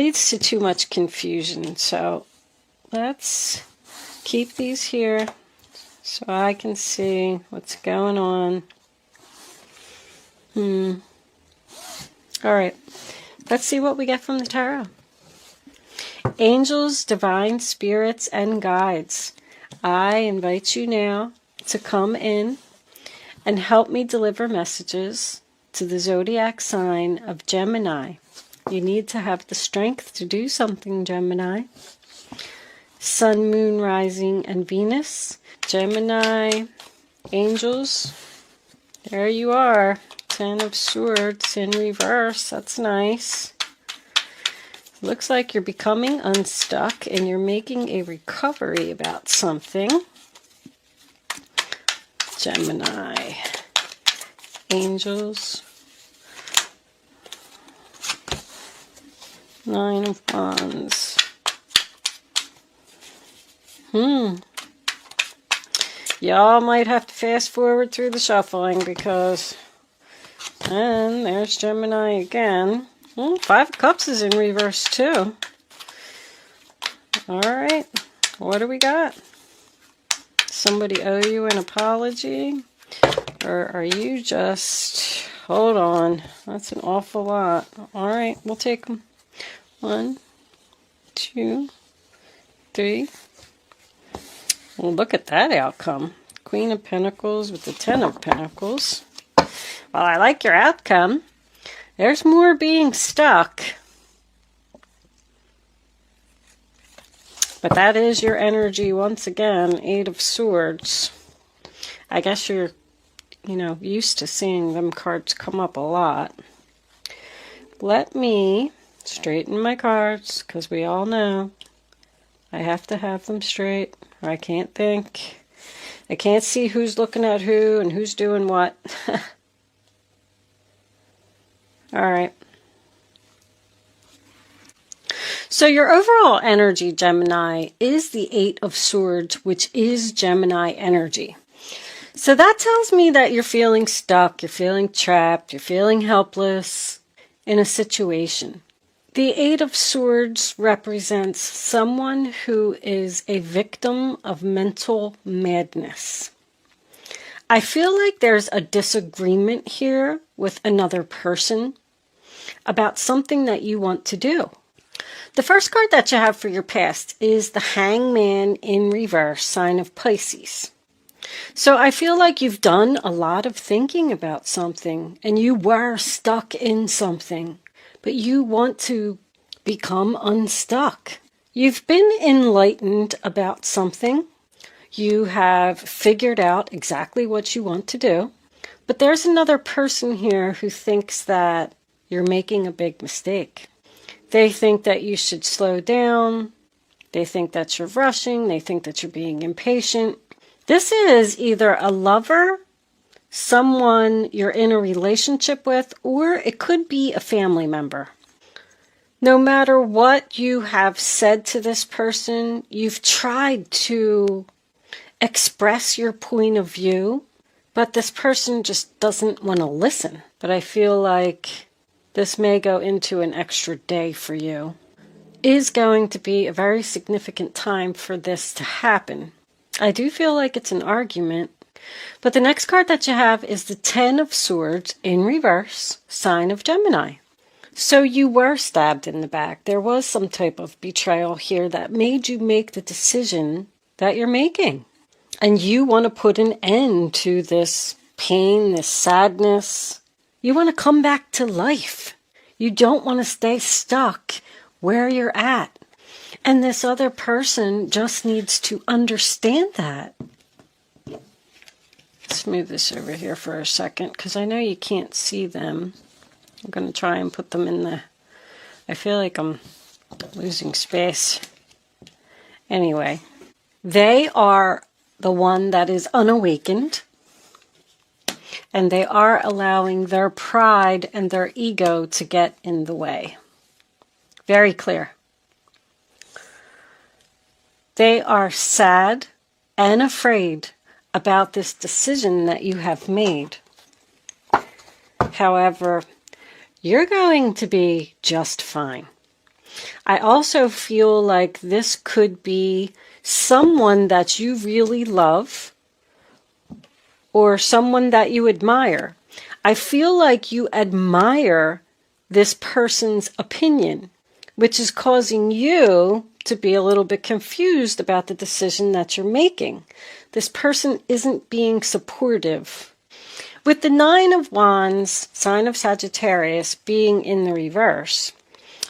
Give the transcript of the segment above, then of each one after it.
leads to too much confusion. So let's keep these here so I can see what's going on. All right, let's see what we get from the tarot. Angels, divine spirits, and guides, I invite you now to come in and help me deliver messages to the zodiac sign of Gemini. You need to have the strength to do something, Gemini. Sun, Moon, Rising, and Venus. Gemini, angels, there you are. 10 of Swords in reverse. That's nice. Looks like you're becoming unstuck and you're making a recovery about something. Gemini, angels, 9 of Wands. Y'all might have to fast forward through the shuffling because, and there's Gemini again. 5 of Cups is in reverse too. All right, what do we got? Somebody owe you an apology? Or are you just, hold on, that's an awful lot. All right, we'll take them. 1, 2, 3. Well, look at that outcome. Queen of Pentacles with the 10 of Pentacles. Well, I like your outcome. There's more being stuck. But that is your energy once again. 8 of Swords. I guess you're, used to seeing them cards come up a lot. Let me straighten my cards, because we all know I have to have them straight, or I can't think. I can't see who's looking at who and who's doing what. All right. So your overall energy, Gemini, is the 8 of Swords, which is Gemini energy. So that tells me that you're feeling stuck, you're feeling trapped, you're feeling helpless in a situation. The 8 of Swords represents someone who is a victim of mental madness. I feel like there's a disagreement here with another person about something that you want to do. The first card that you have for your past is the Hangman in reverse, sign of Pisces. So I feel like you've done a lot of thinking about something and you were stuck in something, but you want to become unstuck. You've been enlightened about something. You have figured out exactly what you want to do, but there's another person here who thinks that you're making a big mistake. They think that you should slow down. They think that you're rushing. They think that you're being impatient. This is either a lover, someone you're in a relationship with, or it could be a family member. No matter what you have said to this person, you've tried to express your point of view, but this person just doesn't want to listen. But I feel like this may go into an extra day for you. It is going to be a very significant time for this to happen. I do feel like it's an argument. But the next card that you have is the 10 of Swords in reverse, sign of Gemini. So you were stabbed in the back. There was some type of betrayal here that made you make the decision that you're making. And you want to put an end to this pain, this sadness. You want to come back to life. You don't want to stay stuck where you're at. And this other person just needs to understand that. Let's move this over here for a second because I know you can't see them. I'm going to try and put them in the... I feel like I'm losing space. Anyway, they are the one that is unawakened. And they are allowing their pride and their ego to get in the way. Very clear. They are sad and afraid about this decision that you have made. However, you're going to be just fine. I also feel like this could be someone that you really love or someone that you admire. I feel like you admire this person's opinion, which is causing you to be a little bit confused about the decision that you're making. This person isn't being supportive. With the Nine of Wands, sign of Sagittarius, being in the reverse,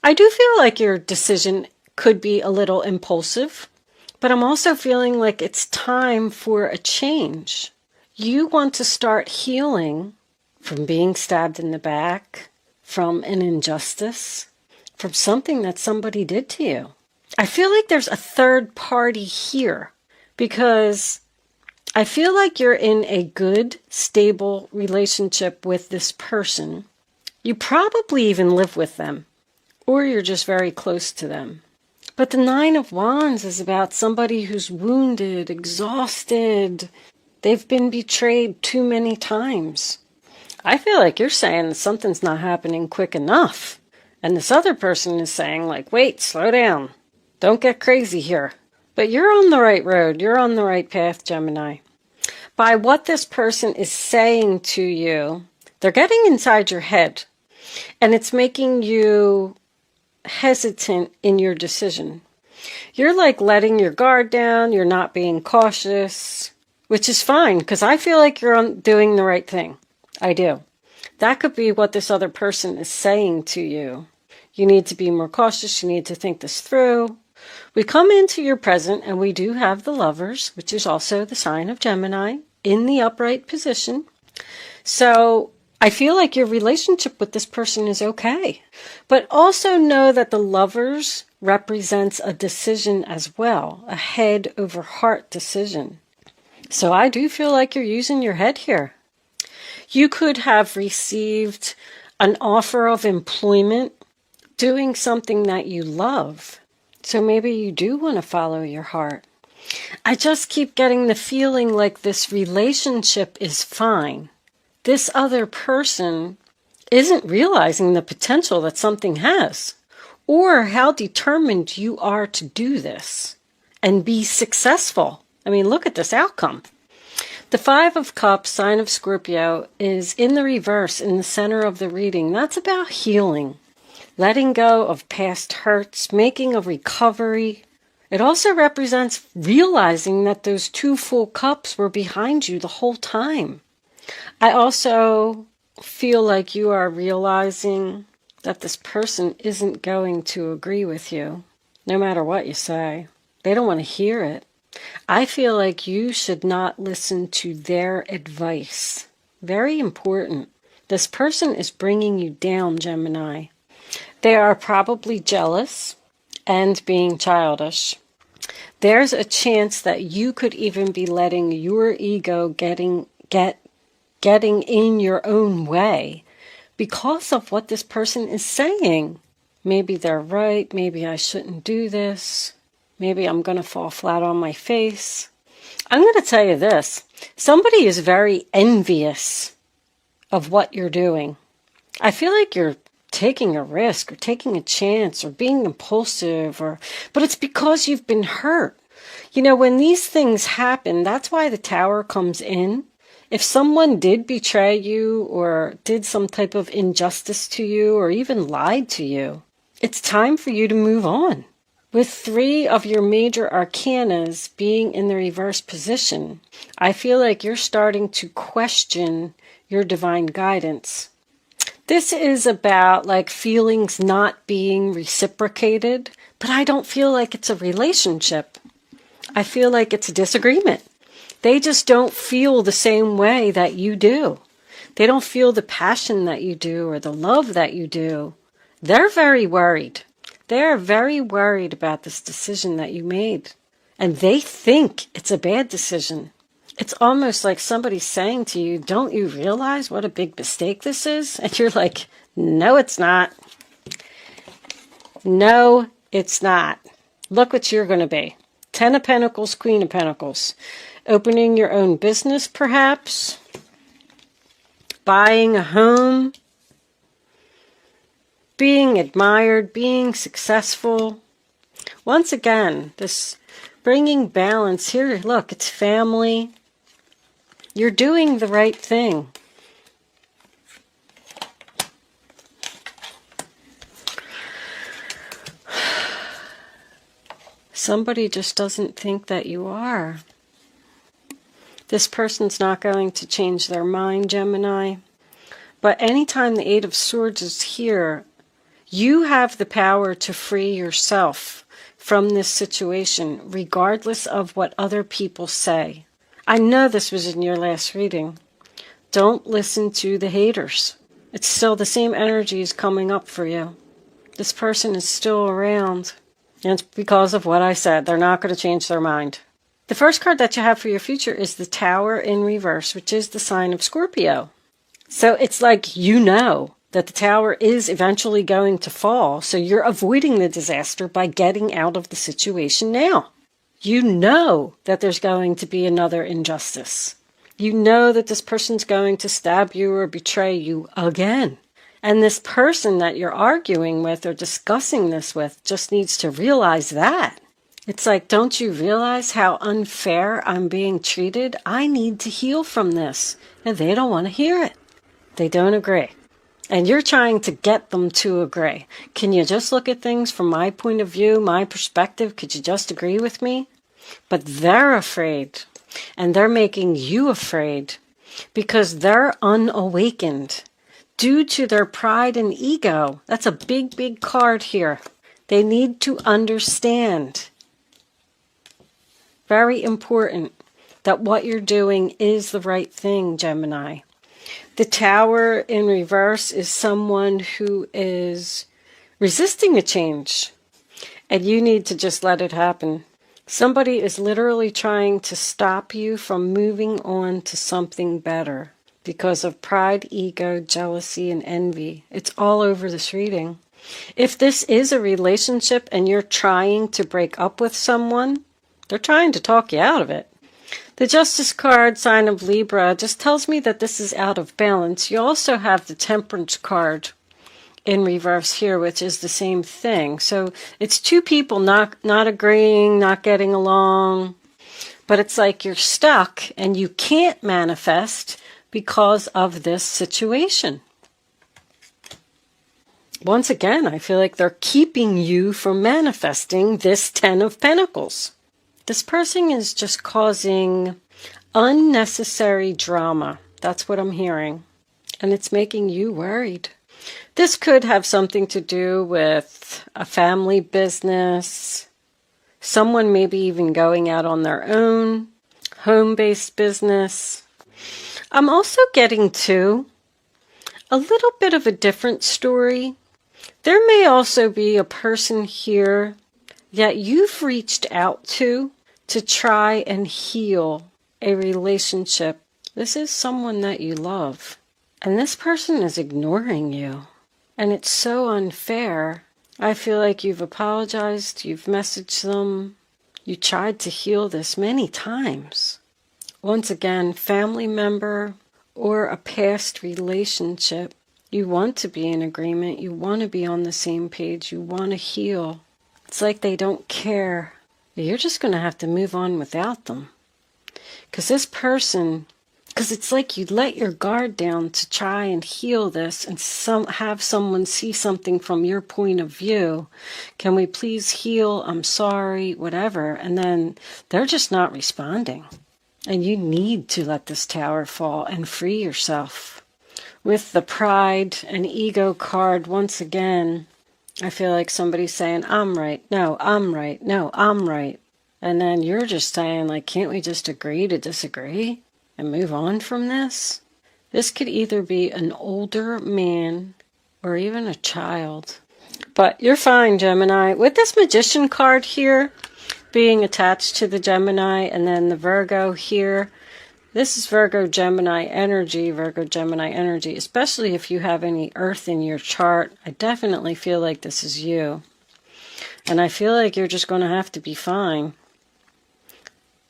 I do feel like your decision could be a little impulsive, but I'm also feeling like it's time for a change. You want to start healing from being stabbed in the back, from an injustice, from something that somebody did to you. I feel like there's a third party here because I feel like you're in a good, stable relationship with this person. You probably even live with them, or you're just very close to them. But the Nine of Wands is about somebody who's wounded, exhausted. They've been betrayed too many times. I feel like you're saying that something's not happening quick enough. And this other person is saying, like, wait, slow down. Don't get crazy here. But you're on the right road. You're on the right path, Gemini. By what this person is saying to you, they're getting inside your head. And it's making you hesitant in your decision. You're like letting your guard down. You're not being cautious, which is fine because I feel like you're doing the right thing. I do. That could be what this other person is saying to you. You need to be more cautious. You need to think this through. We come into your present and we do have the Lovers, which is also the sign of Gemini, in the upright position. So I feel like your relationship with this person is okay. But also know that the Lovers represents a decision as well, a head over heart decision. So I do feel like you're using your head here. You could have received an offer of employment doing something that you love. So maybe you do want to follow your heart. I just keep getting the feeling like this relationship is fine. This other person isn't realizing the potential that something has, or how determined you are to do this and be successful. I mean, look at this outcome. The Five of Cups, sign of Scorpio, is in the reverse in the center of the reading. That's about healing, letting go of past hurts, making a recovery. It also represents realizing that those two full cups were behind you the whole time. I also feel like you are realizing that this person isn't going to agree with you, no matter what you say. They don't want to hear it. I feel like you should not listen to their advice. Very important. This person is bringing you down, Gemini. They are probably jealous and being childish. There's a chance that you could even be letting your ego getting in your own way because of what this person is saying. Maybe they're right. Maybe I shouldn't do this. Maybe I'm going to fall flat on my face. I'm going to tell you this. Somebody is very envious of what you're doing. I feel like you're taking a risk or taking a chance or being impulsive, but it's because you've been hurt. You know, when these things happen, that's why the Tower comes in. If someone did betray you or did some type of injustice to you or even lied to you, it's time for you to move on. With three of your major arcanas being in the reverse position, I feel like you're starting to question your divine guidance. This is about like feelings not being reciprocated, but I don't feel like it's a relationship. I feel like it's a disagreement. They just don't feel the same way that you do. They don't feel the passion that you do or the love that you do. They're very worried. They're very worried about this decision that you made. And they think it's a bad decision. It's almost like somebody saying to you, don't you realize what a big mistake this is? And you're like, no, it's not. No, it's not. Look what you're going to be. 10 of Pentacles, Queen of Pentacles. Opening your own business, perhaps. Buying a home. being admired, being successful. Once again, this bringing balance here. Look, it's family. You're doing the right thing. Somebody just doesn't think that you are. This person's not going to change their mind, Gemini. But anytime the Eight of Swords is here, you have the power to free yourself from this situation, regardless of what other people say. I know this was in your last reading. Don't listen to the haters. It's still the same energy is coming up for you. This person is still around. And it's because of what I said. They're not going to change their mind. The first card that you have for your future is the Tower in reverse, which is the sign of Scorpio. So it's like you know that the tower is eventually going to fall, so you're avoiding the disaster by getting out of the situation now. You know that there's going to be another injustice. You know that this person's going to stab you or betray you again. And this person that you're arguing with or discussing this with just needs to realize that. It's like, don't you realize how unfair I'm being treated? I need to heal from this. And they don't want to hear it. They don't agree. And you're trying to get them to agree. Can you just look at things from my point of view, my perspective? Could you just agree with me? But they're afraid. And they're making you afraid because they're unawakened due to their pride and ego. That's a big, big card here. They need to understand. Very important that what you're doing is the right thing, Gemini. The Tower in reverse is someone who is resisting a change, and you need to just let it happen. Somebody is literally trying to stop you from moving on to something better because of pride, ego, jealousy, and envy. It's all over this reading. If this is a relationship and you're trying to break up with someone, they're trying to talk you out of it. The Justice card, sign of Libra, just tells me that this is out of balance. You also have the Temperance card in reverse here, which is the same thing. So it's two people not agreeing, not getting along. But it's like you're stuck and you can't manifest because of this situation. Once again, I feel like they're keeping you from manifesting this Ten of Pentacles. This person is just causing unnecessary drama. That's what I'm hearing. And it's making you worried. This could have something to do with a family business, someone maybe even going out on their own, home-based business. I'm also getting to a little bit of a different story. There may also be a person here that you've reached out to try and heal a relationship. This is someone that you love. And this person is ignoring you. And it's so unfair. I feel like you've apologized, you've messaged them, you tried to heal this many times. Once again, family member or a past relationship. You want to be in agreement, you want to be on the same page, you want to heal. It's like they don't care. You're just going to have to move on without them. Because this person, because it's like you let your guard down to try and heal this and have someone see something from your point of view. Can we please heal? I'm sorry, whatever. And then they're just not responding. And you need to let this tower fall and free yourself. With the pride and ego card, once again, I feel like somebody's saying, I'm right, no, I'm right, no, I'm right. And then you're just saying, like, can't we just agree to disagree and move on from this? This could either be an older man or even a child. But you're fine, Gemini. With this Magician card here being attached to the Gemini and then the Virgo here, this is Virgo Gemini energy, especially if you have any Earth in your chart. I definitely feel like this is you. And I feel like you're just going to have to be fine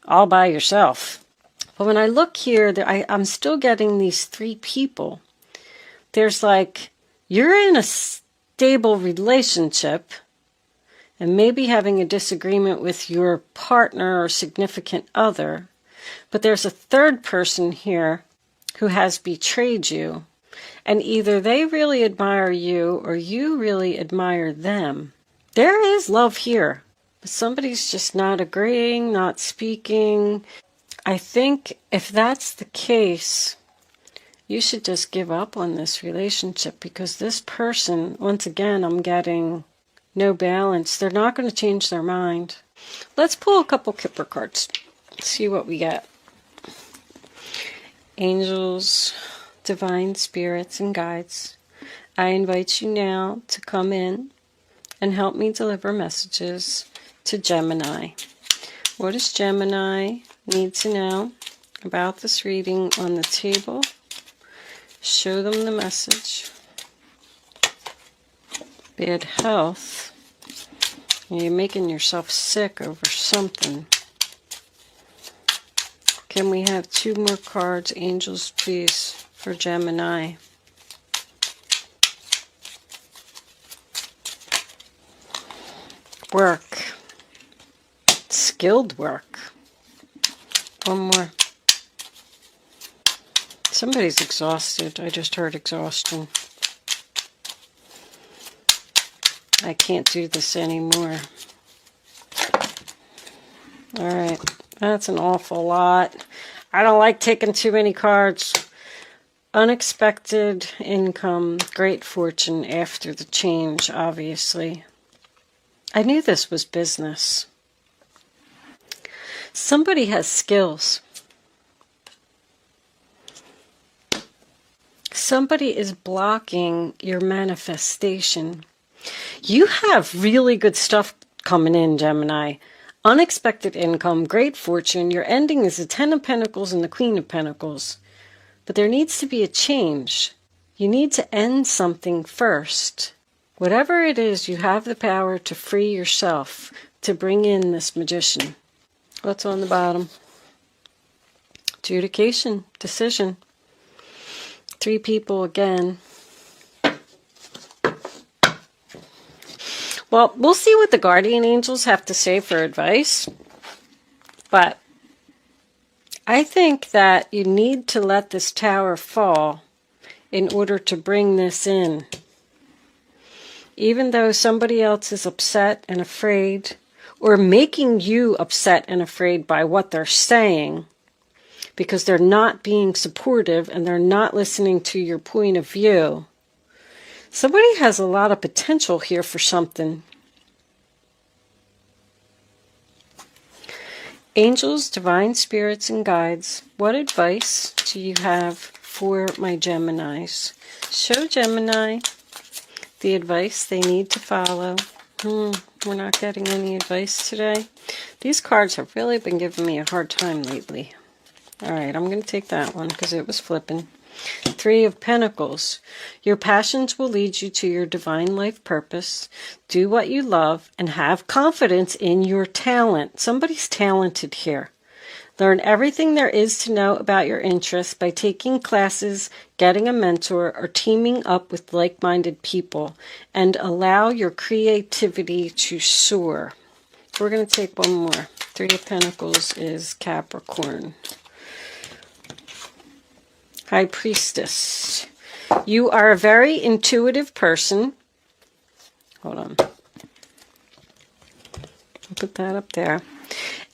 all by yourself. But when I look here, I'm still getting these three people. There's like, you're in stable relationship and maybe having a disagreement with your partner or significant other, but there's a third person here who has betrayed you, and either they really admire you or you really admire them. There is love here, but somebody's just not agreeing, not speaking. I think if that's the case, you should just give up on this relationship, because this person, once again, I'm getting no balance. They're not going to change their mind. Let's pull a couple Kipper cards. See what we get. Angels, divine spirits, and guides, I invite you now to come in and help me deliver messages to Gemini. What does Gemini need to know about this reading on the table? Show them the message. Bad health. You're making yourself sick over something. Can we have 2 more cards, angels, please, for Gemini? Work. Skilled work. One more. Somebody's exhausted. I just heard exhaustion. I can't do this anymore. All right. That's an awful lot. I don't like taking too many cards. Unexpected income, great fortune after the change, obviously. I knew this was business. Somebody has skills. Somebody is blocking your manifestation. You have really good stuff coming in, Gemini. Unexpected income, great fortune. Your ending is the 10 of Pentacles and the Queen of Pentacles. But there needs to be a change. You need to end something first. Whatever it is, you have the power to free yourself, to bring in this Magician. What's on the bottom? Adjudication, decision. 3 people again. Well, we'll see what the guardian angels have to say for advice. But I think that you need to let this tower fall in order to bring this in. Even though somebody else is upset and afraid, or making you upset and afraid by what they're saying, because they're not being supportive and they're not listening to your point of view. Somebody has a lot of potential here for something. Angels, divine spirits, and guides, what advice do you have for my Geminis? Show Gemini the advice they need to follow. We're not getting any advice today. These cards have really been giving me a hard time lately. All right, I'm going to take that one because it was flipping. 3 of Pentacles. Your passions will lead you to your divine life purpose. Do what you love and have confidence in your talent. Somebody's talented here. Learn everything there is to know about your interests by taking classes, getting a mentor, or teaming up with like-minded people, and allow your creativity to soar. We're going to take one more. 3 of Pentacles is Capricorn. High Priestess. You are a very intuitive person. Hold on. I'll put that up there.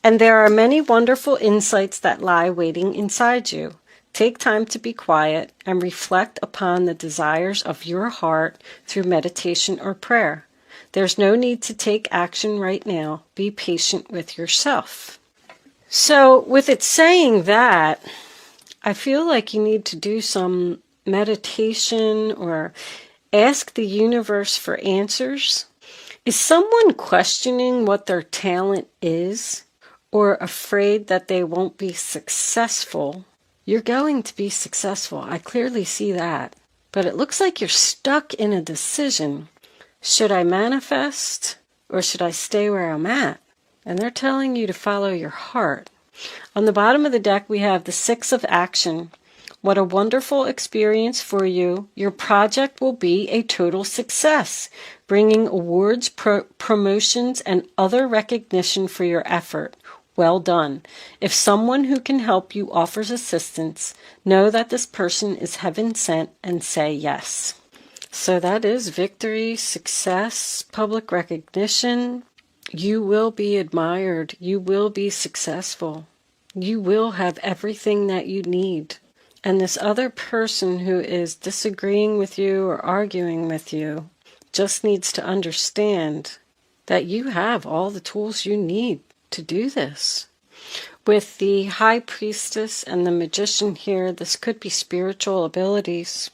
And there are many wonderful insights that lie waiting inside you. Take time to be quiet and reflect upon the desires of your heart through meditation or prayer. There's no need to take action right now. Be patient with yourself. So with it saying that, I feel like you need to do some meditation or ask the universe for answers. Is someone questioning what their talent is or afraid that they won't be successful? You're going to be successful. I clearly see that. But it looks like you're stuck in a decision. Should I manifest or should I stay where I'm at? And they're telling you to follow your heart. On the bottom of the deck, we have the 6 of Action. What a wonderful experience for you. Your project will be a total success, bringing awards, promotions, and other recognition for your effort. Well done. If someone who can help you offers assistance, know that this person is heaven sent and say yes. So that is victory, success, public recognition. You will be admired. You will be successful. You will have everything that you need. And this other person who is disagreeing with you or arguing with you just needs to understand that you have all the tools you need to do this. With the High Priestess and the Magician here, this could be spiritual abilities.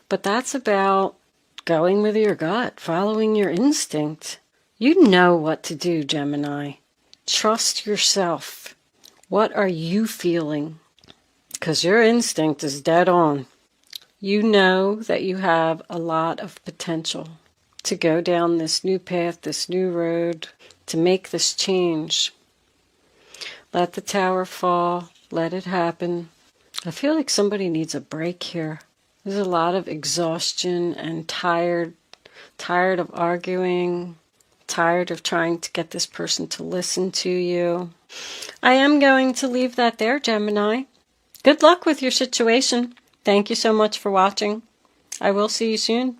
But that's about going with your gut, following your instinct. You know what to do, Gemini. Trust yourself. What are you feeling? Because your instinct is dead on. You know that you have a lot of potential to go down this new path, this new road, to make this change. Let the tower fall. Let it happen. I feel like somebody needs a break here. There's a lot of exhaustion and tired of arguing, tired of trying to get this person to listen to you. I am going to leave that there, Gemini. Good luck with your situation. Thank you so much for watching. I will see you soon.